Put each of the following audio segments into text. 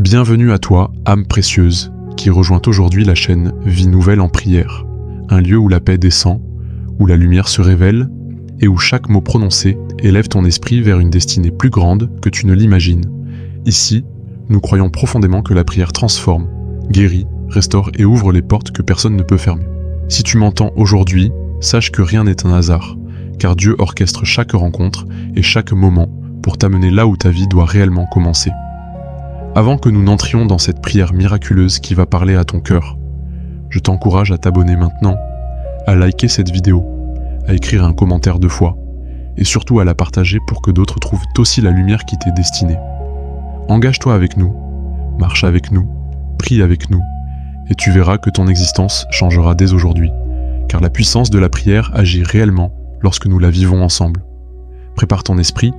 Bienvenue à toi, âme précieuse, qui rejoint aujourd'hui la chaîne Vie Nouvelle en prière, un lieu où la paix descend, où la lumière se révèle, et où chaque mot prononcé élève ton esprit vers une destinée plus grande que tu ne l'imagines. Ici, nous croyons profondément que la prière transforme, guérit, restaure et ouvre les portes que personne ne peut fermer. Si tu m'entends aujourd'hui, sache que rien n'est un hasard, car Dieu orchestre chaque rencontre et chaque moment pour t'amener là où ta vie doit réellement commencer. Avant que nous n'entrions dans cette prière miraculeuse qui va parler à ton cœur, je t'encourage à t'abonner maintenant, à liker cette vidéo, à écrire un commentaire de foi, et surtout à la partager pour que d'autres trouvent aussi la lumière qui t'est destinée. Engage-toi avec nous, marche avec nous, prie avec nous, et tu verras que ton existence changera dès aujourd'hui, car la puissance de la prière agit réellement lorsque nous la vivons ensemble. Prépare ton esprit,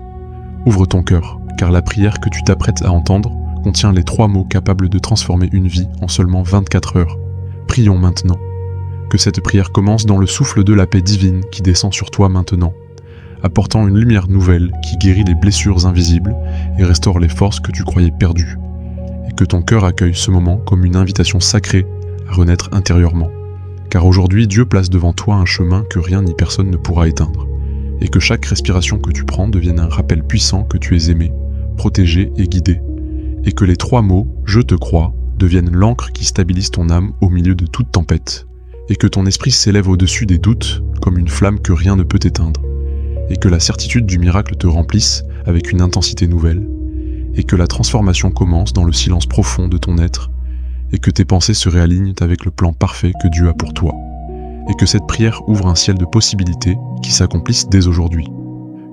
ouvre ton cœur, car la prière que tu t'apprêtes à entendre contient les 3 mots capables de transformer une vie en seulement 24 heures. Prions maintenant. Que cette prière commence dans le souffle de la paix divine qui descend sur toi maintenant, apportant une lumière nouvelle qui guérit les blessures invisibles et restaure les forces que tu croyais perdues. Et que ton cœur accueille ce moment comme une invitation sacrée à renaître intérieurement. Car aujourd'hui, Dieu place devant toi un chemin que rien ni personne ne pourra éteindre. Et que chaque respiration que tu prends devienne un rappel puissant que tu es aimé, protégé et guidé. Et que les 3 mots « Je te crois » deviennent l'encre qui stabilise ton âme au milieu de toute tempête. Et que ton esprit s'élève au-dessus des doutes comme une flamme que rien ne peut éteindre. Et que la certitude du miracle te remplisse avec une intensité nouvelle. Et que la transformation commence dans le silence profond de ton être. Et que tes pensées se réalignent avec le plan parfait que Dieu a pour toi. Et que cette prière ouvre un ciel de possibilités qui s'accomplissent dès aujourd'hui.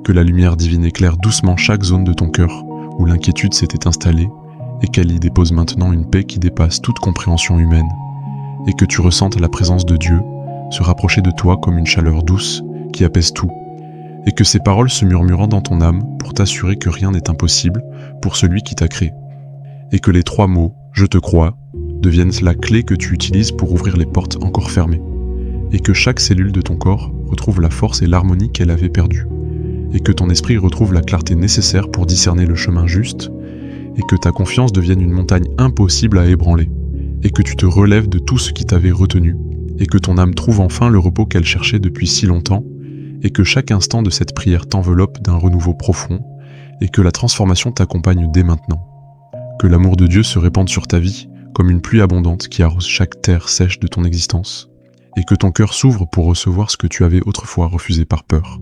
Que la lumière divine éclaire doucement chaque zone de ton cœur où l'inquiétude s'était installée et qu'elle y dépose maintenant une paix qui dépasse toute compréhension humaine. Et que tu ressentes la présence de Dieu se rapprocher de toi comme une chaleur douce qui apaise tout. Et que ces paroles se murmurent dans ton âme pour t'assurer que rien n'est impossible pour celui qui t'a créé. Et que les 3 mots « Je te crois » deviennent la clé que tu utilises pour ouvrir les portes encore fermées. Et que chaque cellule de ton corps retrouve la force et l'harmonie qu'elle avait perdue. Et que ton esprit retrouve la clarté nécessaire pour discerner le chemin juste. Et que ta confiance devienne une montagne impossible à ébranler. Et que tu te relèves de tout ce qui t'avait retenu. Et que ton âme trouve enfin le repos qu'elle cherchait depuis si longtemps. Et que chaque instant de cette prière t'enveloppe d'un renouveau profond. Et que la transformation t'accompagne dès maintenant. Que l'amour de Dieu se répande sur ta vie comme une pluie abondante qui arrose chaque terre sèche de ton existence. Et que ton cœur s'ouvre pour recevoir ce que tu avais autrefois refusé par peur.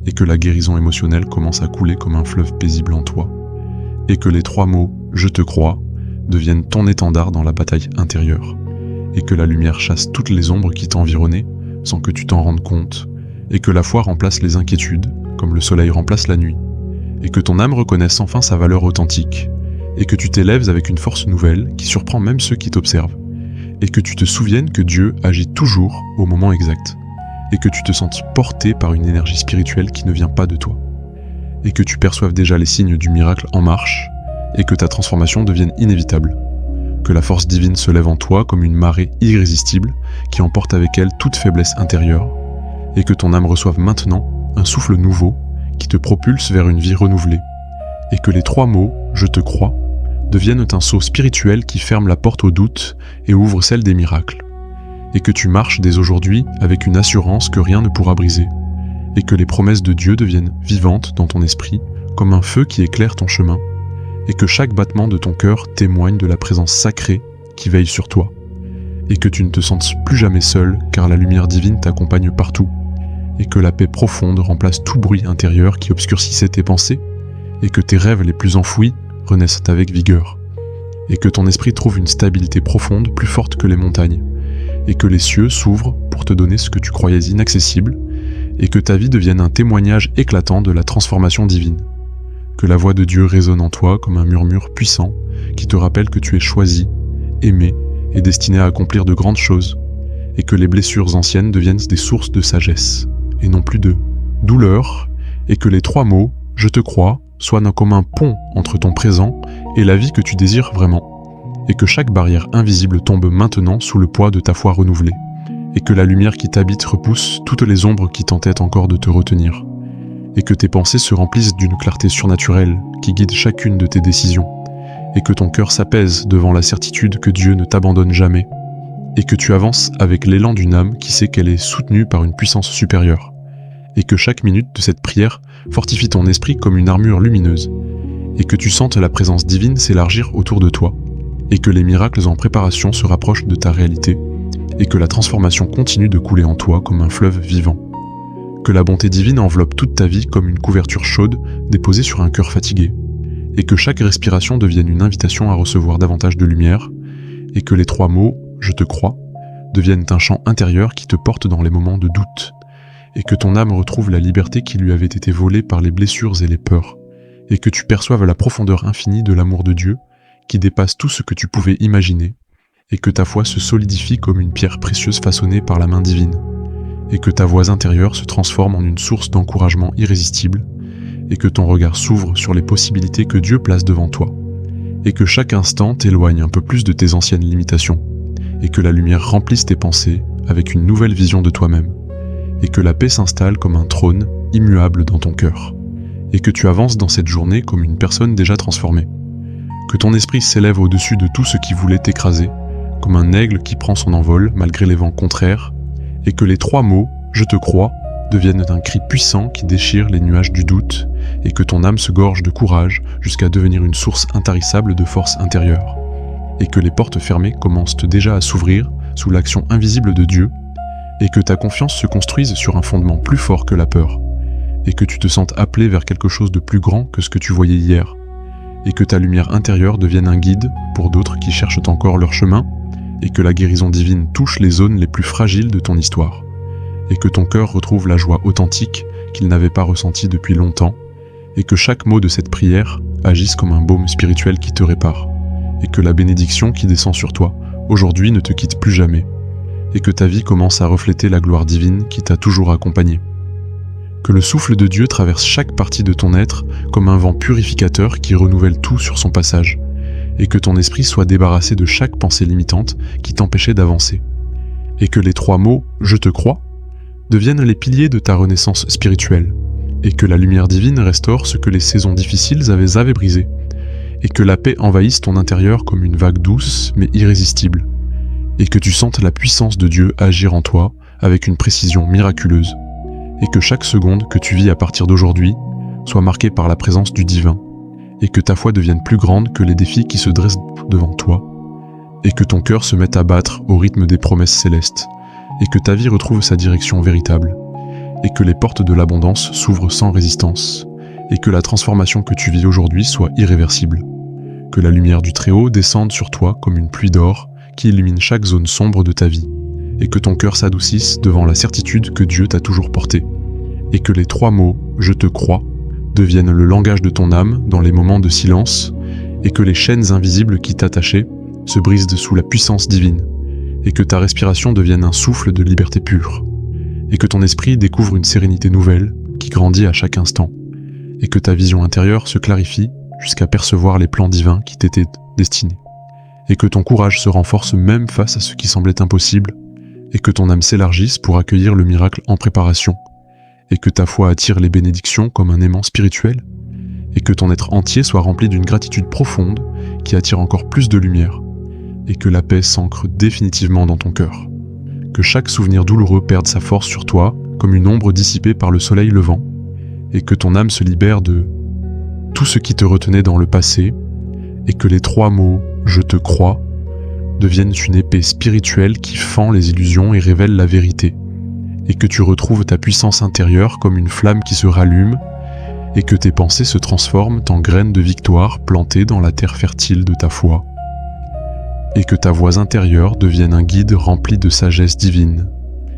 Et que la guérison émotionnelle commence à couler comme un fleuve paisible en toi. Et que les 3 mots « Je te crois » deviennent ton étendard dans la bataille intérieure. Et que la lumière chasse toutes les ombres qui t'environnaient sans que tu t'en rendes compte. Et que la foi remplace les inquiétudes, comme le soleil remplace la nuit. Et que ton âme reconnaisse enfin sa valeur authentique. Et que tu t'élèves avec une force nouvelle qui surprend même ceux qui t'observent. Et que tu te souviennes que Dieu agit toujours au moment exact. Et que tu te sentes porté par une énergie spirituelle qui ne vient pas de toi. Et que tu perçoives déjà les signes du miracle en marche, et que ta transformation devienne inévitable. Que la force divine se lève en toi comme une marée irrésistible qui emporte avec elle toute faiblesse intérieure, et que ton âme reçoive maintenant un souffle nouveau qui te propulse vers une vie renouvelée. Et que les 3 mots « Je te crois » deviennent un sceau spirituel qui ferme la porte au doute et ouvre celle des miracles. Et que tu marches dès aujourd'hui avec une assurance que rien ne pourra briser. Et que les promesses de Dieu deviennent vivantes dans ton esprit, comme un feu qui éclaire ton chemin. Et que chaque battement de ton cœur témoigne de la présence sacrée qui veille sur toi. Et que tu ne te sentes plus jamais seul, car la lumière divine t'accompagne partout. Et que la paix profonde remplace tout bruit intérieur qui obscurcissait tes pensées. Et que tes rêves les plus enfouis renaissent avec vigueur. Et que ton esprit trouve une stabilité profonde plus forte que les montagnes. Et que les cieux s'ouvrent pour te donner ce que tu croyais inaccessible, et que ta vie devienne un témoignage éclatant de la transformation divine. Que la voix de Dieu résonne en toi comme un murmure puissant qui te rappelle que tu es choisi, aimé et destiné à accomplir de grandes choses, et que les blessures anciennes deviennent des sources de sagesse, et non plus de douleur, et que les 3 mots « Je te crois » soient comme un pont entre ton présent et la vie que tu désires vraiment. Et que chaque barrière invisible tombe maintenant sous le poids de ta foi renouvelée, et que la lumière qui t'habite repousse toutes les ombres qui tentent encore de te retenir, et que tes pensées se remplissent d'une clarté surnaturelle qui guide chacune de tes décisions, et que ton cœur s'apaise devant la certitude que Dieu ne t'abandonne jamais, et que tu avances avec l'élan d'une âme qui sait qu'elle est soutenue par une puissance supérieure, et que chaque minute de cette prière fortifie ton esprit comme une armure lumineuse, et que tu sentes la présence divine s'élargir autour de toi, et que les miracles en préparation se rapprochent de ta réalité, et que la transformation continue de couler en toi comme un fleuve vivant. Que la bonté divine enveloppe toute ta vie comme une couverture chaude déposée sur un cœur fatigué, et que chaque respiration devienne une invitation à recevoir davantage de lumière, et que les 3 mots « je te crois » deviennent un chant intérieur qui te porte dans les moments de doute, et que ton âme retrouve la liberté qui lui avait été volée par les blessures et les peurs, et que tu perçoives la profondeur infinie de l'amour de Dieu qui dépasse tout ce que tu pouvais imaginer, et que ta foi se solidifie comme une pierre précieuse façonnée par la main divine, et que ta voix intérieure se transforme en une source d'encouragement irrésistible, et que ton regard s'ouvre sur les possibilités que Dieu place devant toi, et que chaque instant t'éloigne un peu plus de tes anciennes limitations, et que la lumière remplisse tes pensées avec une nouvelle vision de toi-même, et que la paix s'installe comme un trône immuable dans ton cœur, et que tu avances dans cette journée comme une personne déjà transformée, que ton esprit s'élève au-dessus de tout ce qui voulait t'écraser, comme un aigle qui prend son envol malgré les vents contraires, et que les 3 mots « je te crois » deviennent un cri puissant qui déchire les nuages du doute, et que ton âme se gorge de courage jusqu'à devenir une source intarissable de force intérieure, et que les portes fermées commencent déjà à s'ouvrir sous l'action invisible de Dieu, et que ta confiance se construise sur un fondement plus fort que la peur, et que tu te sentes appelé vers quelque chose de plus grand que ce que tu voyais hier, et que ta lumière intérieure devienne un guide pour d'autres qui cherchent encore leur chemin, et que la guérison divine touche les zones les plus fragiles de ton histoire, et que ton cœur retrouve la joie authentique qu'il n'avait pas ressentie depuis longtemps, et que chaque mot de cette prière agisse comme un baume spirituel qui te répare, et que la bénédiction qui descend sur toi aujourd'hui ne te quitte plus jamais, et que ta vie commence à refléter la gloire divine qui t'a toujours accompagné. Que le souffle de Dieu traverse chaque partie de ton être comme un vent purificateur qui renouvelle tout sur son passage, et que ton esprit soit débarrassé de chaque pensée limitante qui t'empêchait d'avancer, et que les 3 mots « je te crois » deviennent les piliers de ta renaissance spirituelle, et que la lumière divine restaure ce que les saisons difficiles avaient brisé, et que la paix envahisse ton intérieur comme une vague douce mais irrésistible, et que tu sentes la puissance de Dieu agir en toi avec une précision miraculeuse, et que chaque seconde que tu vis à partir d'aujourd'hui soit marquée par la présence du divin, et que ta foi devienne plus grande que les défis qui se dressent devant toi, et que ton cœur se mette à battre au rythme des promesses célestes, et que ta vie retrouve sa direction véritable, et que les portes de l'abondance s'ouvrent sans résistance, et que la transformation que tu vis aujourd'hui soit irréversible, que la lumière du Très-Haut descende sur toi comme une pluie d'or qui illumine chaque zone sombre de ta vie, et que ton cœur s'adoucisse devant la certitude que Dieu t'a toujours porté, et que les 3 mots « je te crois » deviennent le langage de ton âme dans les moments de silence, et que les chaînes invisibles qui t'attachaient se brisent sous la puissance divine, et que ta respiration devienne un souffle de liberté pure, et que ton esprit découvre une sérénité nouvelle qui grandit à chaque instant, et que ta vision intérieure se clarifie jusqu'à percevoir les plans divins qui t'étaient destinés, et que ton courage se renforce même face à ce qui semblait impossible, et que ton âme s'élargisse pour accueillir le miracle en préparation, et que ta foi attire les bénédictions comme un aimant spirituel, et que ton être entier soit rempli d'une gratitude profonde qui attire encore plus de lumière, et que la paix s'ancre définitivement dans ton cœur. Que chaque souvenir douloureux perde sa force sur toi comme une ombre dissipée par le soleil levant, et que ton âme se libère de tout ce qui te retenait dans le passé, et que les 3 mots « je te crois » deviennent une épée spirituelle qui fend les illusions et révèle la vérité, et que tu retrouves ta puissance intérieure comme une flamme qui se rallume, et que tes pensées se transforment en graines de victoire plantées dans la terre fertile de ta foi, et que ta voix intérieure devienne un guide rempli de sagesse divine,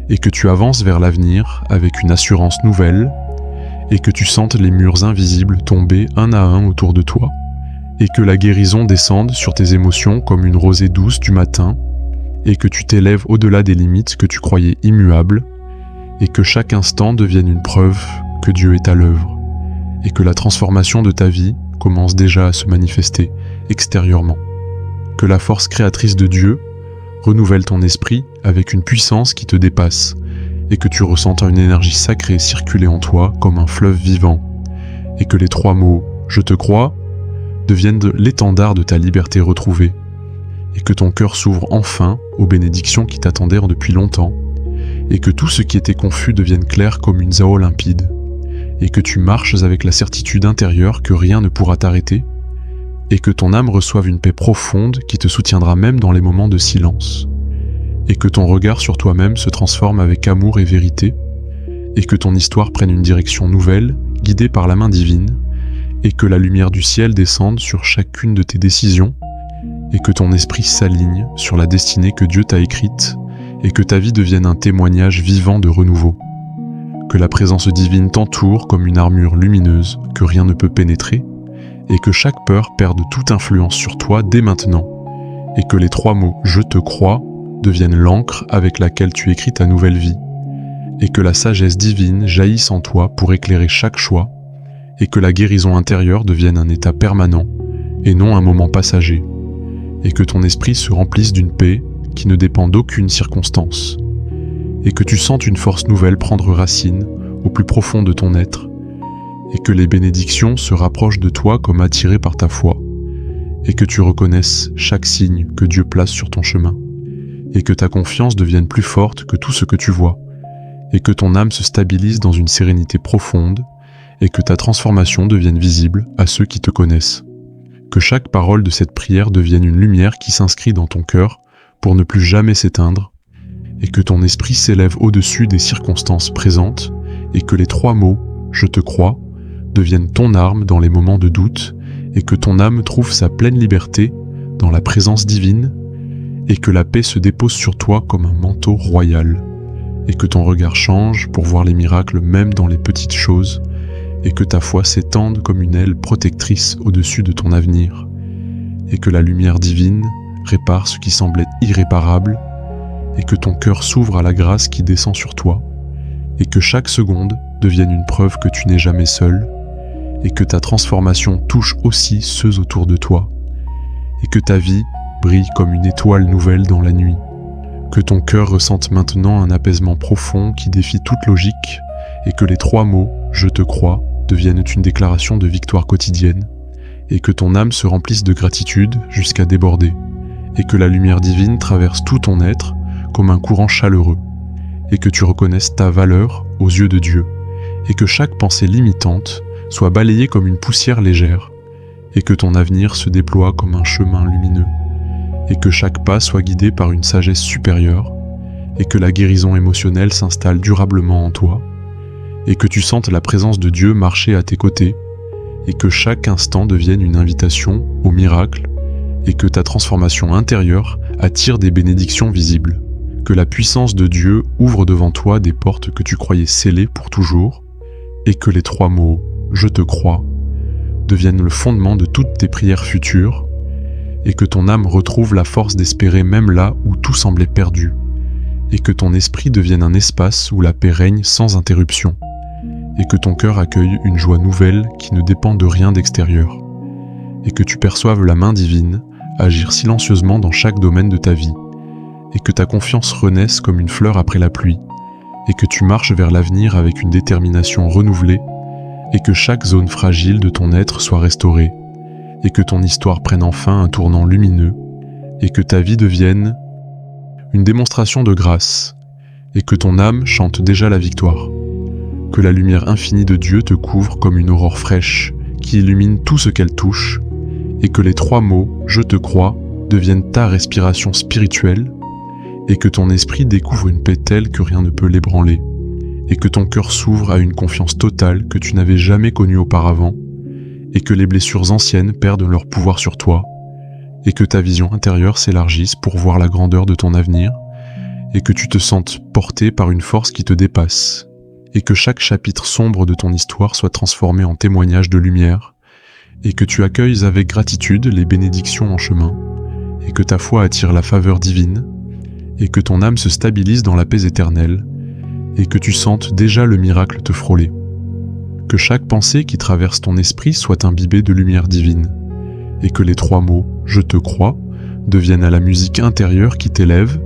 et que tu avances vers l'avenir avec une assurance nouvelle, et que tu sentes les murs invisibles tomber un à un autour de toi, et que la guérison descende sur tes émotions comme une rosée douce du matin, et que tu t'élèves au-delà des limites que tu croyais immuables, et que chaque instant devienne une preuve que Dieu est à l'œuvre, et que la transformation de ta vie commence déjà à se manifester extérieurement. Que la force créatrice de Dieu renouvelle ton esprit avec une puissance qui te dépasse, et que tu ressentes une énergie sacrée circuler en toi comme un fleuve vivant, et que les 3 mots « je te crois » deviennent l'étendard de ta liberté retrouvée, et que ton cœur s'ouvre enfin aux bénédictions qui t'attendaient depuis longtemps, et que tout ce qui était confus devienne clair comme une zao limpide, et que tu marches avec la certitude intérieure que rien ne pourra t'arrêter, et que ton âme reçoive une paix profonde qui te soutiendra même dans les moments de silence, et que ton regard sur toi-même se transforme avec amour et vérité, et que ton histoire prenne une direction nouvelle, guidée par la main divine, et que la lumière du ciel descende sur chacune de tes décisions, et que ton esprit s'aligne sur la destinée que Dieu t'a écrite, et que ta vie devienne un témoignage vivant de renouveau. Que la présence divine t'entoure comme une armure lumineuse que rien ne peut pénétrer, et que chaque peur perde toute influence sur toi dès maintenant, et que les 3 mots « Je te crois » deviennent l'encre avec laquelle tu écris ta nouvelle vie, et que la sagesse divine jaillisse en toi pour éclairer chaque choix, et que la guérison intérieure devienne un état permanent et non un moment passager, et que ton esprit se remplisse d'une paix qui ne dépend d'aucune circonstance, et que tu sentes une force nouvelle prendre racine au plus profond de ton être, et que les bénédictions se rapprochent de toi comme attirées par ta foi, et que tu reconnaisses chaque signe que Dieu place sur ton chemin, et que ta confiance devienne plus forte que tout ce que tu vois, et que ton âme se stabilise dans une sérénité profonde, et que ta transformation devienne visible à ceux qui te connaissent. Que chaque parole de cette prière devienne une lumière qui s'inscrit dans ton cœur pour ne plus jamais s'éteindre, et que ton esprit s'élève au-dessus des circonstances présentes, et que les 3 mots « Je te crois » deviennent ton arme dans les moments de doute, et que ton âme trouve sa pleine liberté dans la présence divine, et que la paix se dépose sur toi comme un manteau royal, et que ton regard change pour voir les miracles même dans les petites choses, et que ta foi s'étende comme une aile protectrice au-dessus de ton avenir, et que la lumière divine répare ce qui semblait irréparable, et que ton cœur s'ouvre à la grâce qui descend sur toi, et que chaque seconde devienne une preuve que tu n'es jamais seul, et que ta transformation touche aussi ceux autour de toi, et que ta vie brille comme une étoile nouvelle dans la nuit, que ton cœur ressente maintenant un apaisement profond qui défie toute logique, et que les 3 mots « Je te crois » deviennent une déclaration de victoire quotidienne, et que ton âme se remplisse de gratitude jusqu'à déborder, et que la lumière divine traverse tout ton être comme un courant chaleureux, et que tu reconnaisses ta valeur aux yeux de Dieu, et que chaque pensée limitante soit balayée comme une poussière légère, et que ton avenir se déploie comme un chemin lumineux, et que chaque pas soit guidé par une sagesse supérieure, et que la guérison émotionnelle s'installe durablement en toi, et que tu sentes la présence de Dieu marcher à tes côtés, et que chaque instant devienne une invitation au miracle, et que ta transformation intérieure attire des bénédictions visibles, que la puissance de Dieu ouvre devant toi des portes que tu croyais scellées pour toujours, et que les 3 mots « Je te crois » deviennent le fondement de toutes tes prières futures, et que ton âme retrouve la force d'espérer même là où tout semblait perdu, et que ton esprit devienne un espace où la paix règne sans interruption, et que ton cœur accueille une joie nouvelle qui ne dépend de rien d'extérieur, et que tu perçoives la main divine agir silencieusement dans chaque domaine de ta vie, et que ta confiance renaisse comme une fleur après la pluie, et que tu marches vers l'avenir avec une détermination renouvelée, et que chaque zone fragile de ton être soit restaurée, et que ton histoire prenne enfin un tournant lumineux, et que ta vie devienne une démonstration de grâce, et que ton âme chante déjà la victoire. Que la lumière infinie de Dieu te couvre comme une aurore fraîche qui illumine tout ce qu'elle touche, et que les 3 mots « Je te crois » deviennent ta respiration spirituelle, et que ton esprit découvre une paix telle que rien ne peut l'ébranler, et que ton cœur s'ouvre à une confiance totale que tu n'avais jamais connue auparavant, et que les blessures anciennes perdent leur pouvoir sur toi, et que ta vision intérieure s'élargisse pour voir la grandeur de ton avenir, et que tu te sentes porté par une force qui te dépasse, et que chaque chapitre sombre de ton histoire soit transformé en témoignage de lumière, et que tu accueilles avec gratitude les bénédictions en chemin, et que ta foi attire la faveur divine, et que ton âme se stabilise dans la paix éternelle, et que tu sentes déjà le miracle te frôler. Que chaque pensée qui traverse ton esprit soit imbibée de lumière divine, et que les 3 mots « Je te crois » deviennent à la musique intérieure qui t'élève,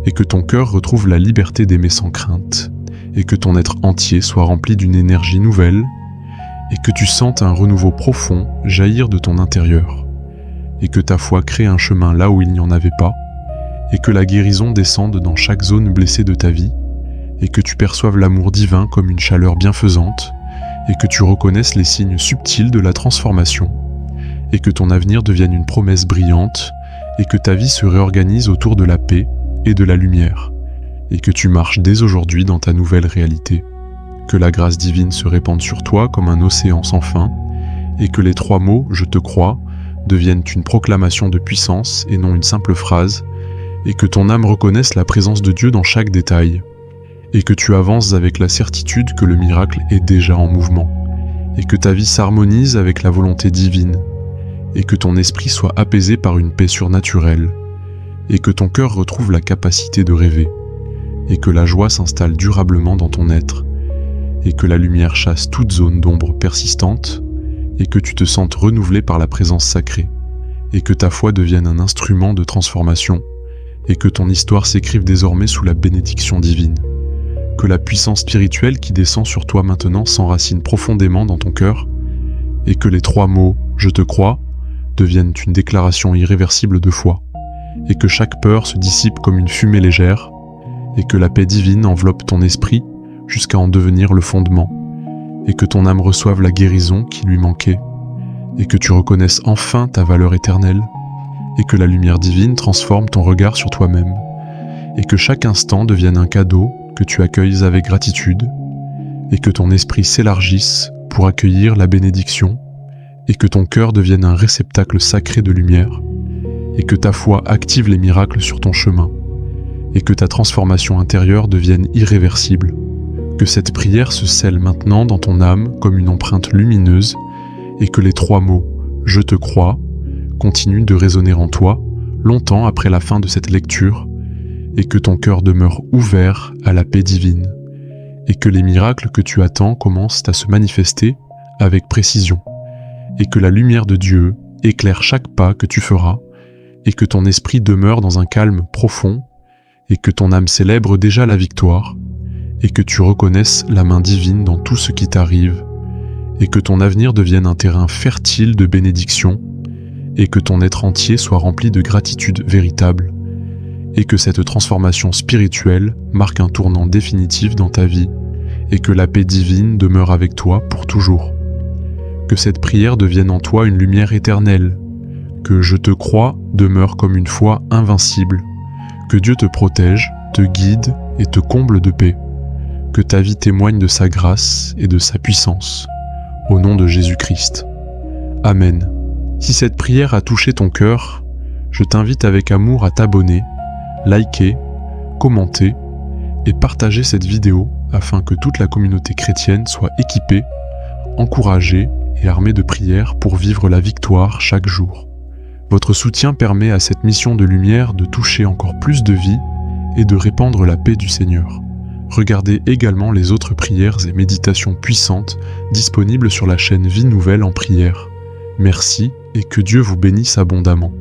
et que ton cœur retrouve la liberté d'aimer sans crainte, et que ton être entier soit rempli d'une énergie nouvelle, et que tu sentes un renouveau profond jaillir de ton intérieur, et que ta foi crée un chemin là où il n'y en avait pas, et que la guérison descende dans chaque zone blessée de ta vie, et que tu perçoives l'amour divin comme une chaleur bienfaisante, et que tu reconnaisses les signes subtils de la transformation, et que ton avenir devienne une promesse brillante, et que ta vie se réorganise autour de la paix et de la lumière, et que tu marches dès aujourd'hui dans ta nouvelle réalité. Que la grâce divine se répande sur toi comme un océan sans fin, et que les 3 mots « je te crois » deviennent une proclamation de puissance et non une simple phrase, et que ton âme reconnaisse la présence de Dieu dans chaque détail, et que tu avances avec la certitude que le miracle est déjà en mouvement, et que ta vie s'harmonise avec la volonté divine, et que ton esprit soit apaisé par une paix surnaturelle, et que ton cœur retrouve la capacité de rêver, et que la joie s'installe durablement dans ton être, et que la lumière chasse toute zone d'ombre persistante, et que tu te sentes renouvelé par la présence sacrée, et que ta foi devienne un instrument de transformation, et que ton histoire s'écrive désormais sous la bénédiction divine. Que la puissance spirituelle qui descend sur toi maintenant s'enracine profondément dans ton cœur, et que les 3 mots « je te crois » deviennent une déclaration irréversible de foi, et que chaque peur se dissipe comme une fumée légère, et que la paix divine enveloppe ton esprit jusqu'à en devenir le fondement, et que ton âme reçoive la guérison qui lui manquait, et que tu reconnaisses enfin ta valeur éternelle, et que la lumière divine transforme ton regard sur toi-même, et que chaque instant devienne un cadeau que tu accueilles avec gratitude, et que ton esprit s'élargisse pour accueillir la bénédiction, et que ton cœur devienne un réceptacle sacré de lumière, et que ta foi active les miracles sur ton chemin, et que ta transformation intérieure devienne irréversible. Que cette prière se scelle maintenant dans ton âme comme une empreinte lumineuse, et que les 3 mots « je te crois » continuent de résonner en toi longtemps après la fin de cette lecture, et que ton cœur demeure ouvert à la paix divine, et que les miracles que tu attends commencent à se manifester avec précision, et que la lumière de Dieu éclaire chaque pas que tu feras, et que ton esprit demeure dans un calme profond, et que ton âme célèbre déjà la victoire, et que tu reconnaisses la main divine dans tout ce qui t'arrive, et que ton avenir devienne un terrain fertile de bénédictions, et que ton être entier soit rempli de gratitude véritable, et que cette transformation spirituelle marque un tournant définitif dans ta vie, et que la paix divine demeure avec toi pour toujours. Que cette prière devienne en toi une lumière éternelle, que « je te crois » demeure comme une foi invincible, que Dieu te protège, te guide et te comble de paix, que ta vie témoigne de sa grâce et de sa puissance. Au nom de Jésus-Christ. Amen. Si cette prière a touché ton cœur, je t'invite avec amour à t'abonner, liker, commenter et partager cette vidéo afin que toute la communauté chrétienne soit équipée, encouragée et armée de prières pour vivre la victoire chaque jour. Votre soutien permet à cette mission de lumière de toucher encore plus de vies et de répandre la paix du Seigneur. Regardez également les autres prières et méditations puissantes disponibles sur la chaîne Vie Nouvelle en prière. Merci et que Dieu vous bénisse abondamment.